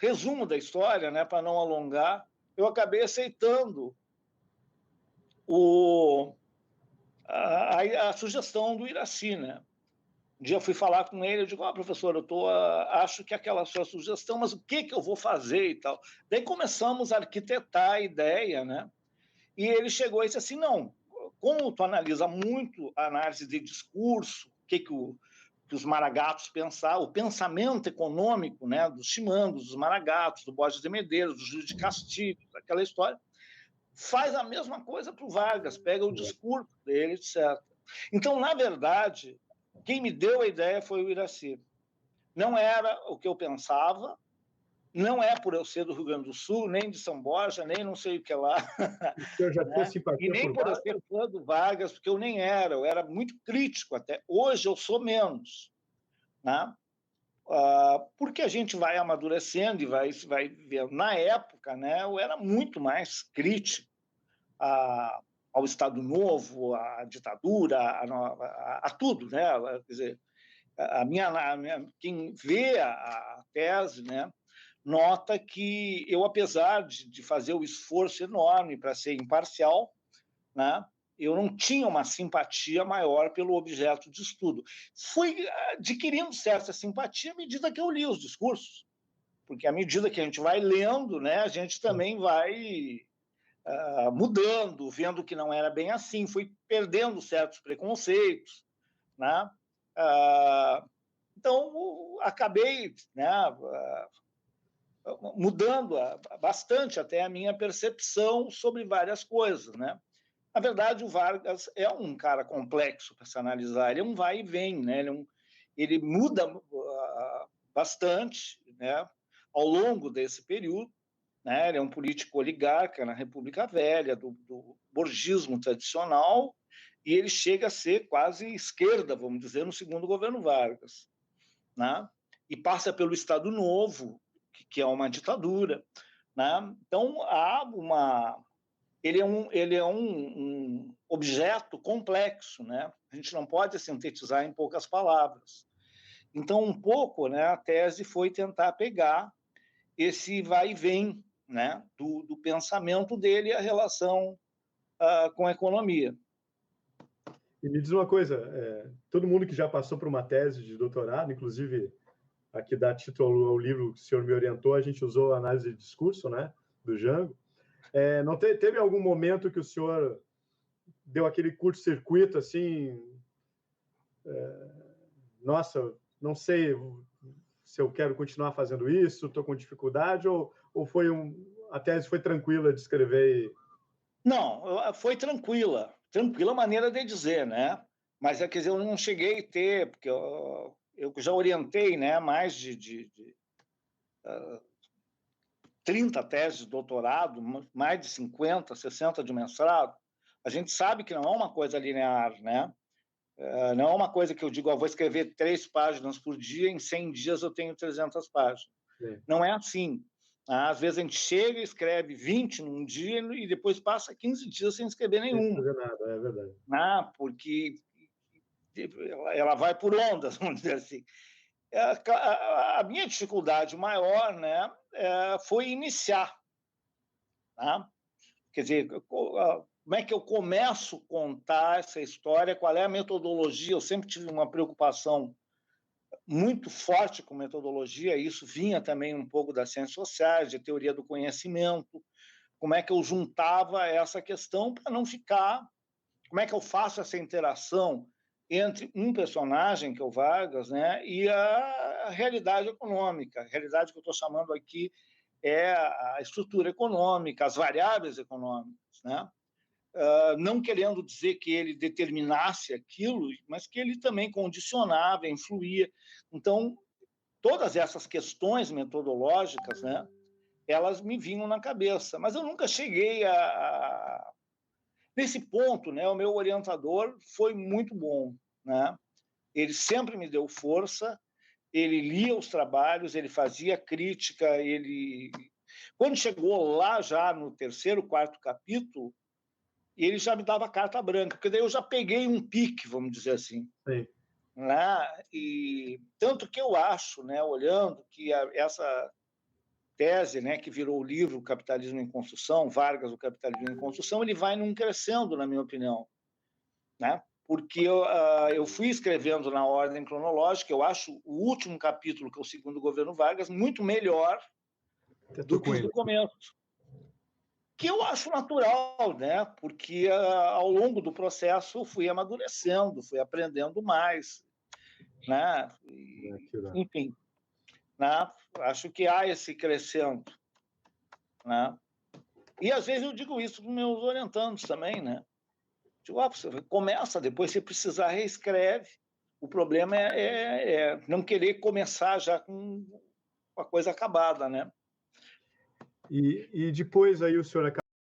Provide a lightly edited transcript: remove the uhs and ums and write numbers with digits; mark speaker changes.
Speaker 1: resumo da história, né, para não alongar, eu acabei aceitando a sugestão do Iracy, né? Um dia eu fui falar com ele, eu digo, professor, acho que aquela sua sugestão, mas o que eu vou fazer e tal? Daí começamos a arquitetar a ideia, né? E ele chegou e disse assim, não, como tu analisa muito a análise de discurso, o que os Maragatos pensavam, o pensamento econômico, né, dos Chimangos, dos Maragatos, do Borges de Medeiros, do Júlio de Castilho, aquela história, faz a mesma coisa para o Vargas, pega o discurso dele, etc. Então, na verdade, quem me deu a ideia foi o Iracy. Não era o que eu pensava, não é por eu ser do Rio Grande do Sul, nem de São Borja, nem não sei o que lá.
Speaker 2: O senhor já tinha simpatia
Speaker 1: e nem por eu ser fã do Vargas, porque eu nem era, eu era muito crítico até. Hoje eu sou menos, né? Porque a gente vai amadurecendo e vai vendo. Na época, né, eu era muito mais crítico ao Estado Novo, à ditadura, a tudo, né? Quer dizer, quem vê a tese, né, nota que eu, apesar de fazer o esforço enorme para ser imparcial, né, eu não tinha uma simpatia maior pelo objeto de estudo. Fui adquirindo certa simpatia à medida que eu li os discursos, porque à medida que a gente vai lendo, né, a gente também vai mudando, vendo que não era bem assim, fui perdendo certos preconceitos, né? Então, acabei, né, mudando bastante até a minha percepção sobre várias coisas, né? Na verdade, o Vargas é um cara complexo para se analisar, ele é um vai e vem, né? Ele muda bastante, né, ao longo desse período, né? Ele é um político oligarca na República Velha, do borgismo tradicional, e ele chega a ser quase esquerda, vamos dizer, no segundo governo Vargas, né? E passa pelo Estado Novo, que é uma ditadura, né? Então, ele é um objeto complexo, né? A gente não pode sintetizar em poucas palavras. Então, um pouco, né, a tese foi tentar pegar esse vai e vem, né, do pensamento dele e a relação com a economia.
Speaker 2: E me diz uma coisa, todo mundo que já passou por uma tese de doutorado, inclusive a que dá título ao livro que o senhor me orientou, a gente usou a análise de discurso, né, do Jango. Não teve algum momento que o senhor deu aquele curto-circuito, assim, nossa, não sei se eu quero continuar fazendo isso, estou com dificuldade, ou foi a tese foi tranquila de escrever?
Speaker 1: Não, foi tranquila maneira de dizer, né? Mas quer dizer, eu não cheguei a ter, porque eu já orientei, né, mais de 30 teses de doutorado, mais de 50, 60 de mestrado. A gente sabe que não é uma coisa linear, né? Não é uma coisa que eu digo, vou escrever 3 páginas por dia, em 100 dias eu tenho 300 páginas. Sim. Não é assim. Às vezes a gente chega e escreve 20 num dia e depois passa 15 dias sem escrever nenhum.
Speaker 2: Sem escrever nada, é verdade.
Speaker 1: Porque ela vai por ondas, vamos dizer assim. A minha dificuldade maior, né, foi iniciar. Tá? Quer dizer, como é que eu começo a contar essa história, qual é a metodologia? Eu sempre tive uma preocupação muito forte com metodologia, e isso vinha também um pouco das ciências sociais, de teoria do conhecimento, como é que eu juntava essa questão para não ficar... Como é que eu faço essa interação entre um personagem, que é o Vargas, né, e a realidade econômica? A realidade que eu estou chamando aqui é a estrutura econômica, as variáveis econômicas, né? Não querendo dizer que ele determinasse aquilo, mas que ele também condicionava, influía. Então, todas essas questões metodológicas, né, elas me vinham na cabeça, mas eu nunca cheguei Nesse ponto, né, o meu orientador foi muito bom, né? Ele sempre me deu força, ele lia os trabalhos, ele fazia crítica, Quando chegou lá já no 3º, 4º capítulo, ele já me dava carta branca, porque daí eu já peguei um pique, vamos dizer assim.
Speaker 2: Sim.
Speaker 1: Né? E tanto que eu acho, né, olhando, que essa tese, né, que virou o livro O Capitalismo em Construção, Vargas, O Capitalismo em Construção, ele vai num crescendo, na minha opinião, né? Porque eu fui escrevendo na ordem cronológica, eu acho o último capítulo, que é o segundo governo Vargas, muito melhor do que os do começo. Que eu acho natural, né? Porque ao longo do processo eu fui amadurecendo, fui aprendendo mais, né? Enfim, né? Acho que há esse crescendo, né? E às vezes eu digo isso para os meus orientandos também, né? Digo, você começa, depois se precisar reescreve. O problema é não querer começar já com a coisa acabada, né?
Speaker 2: E depois aí o senhor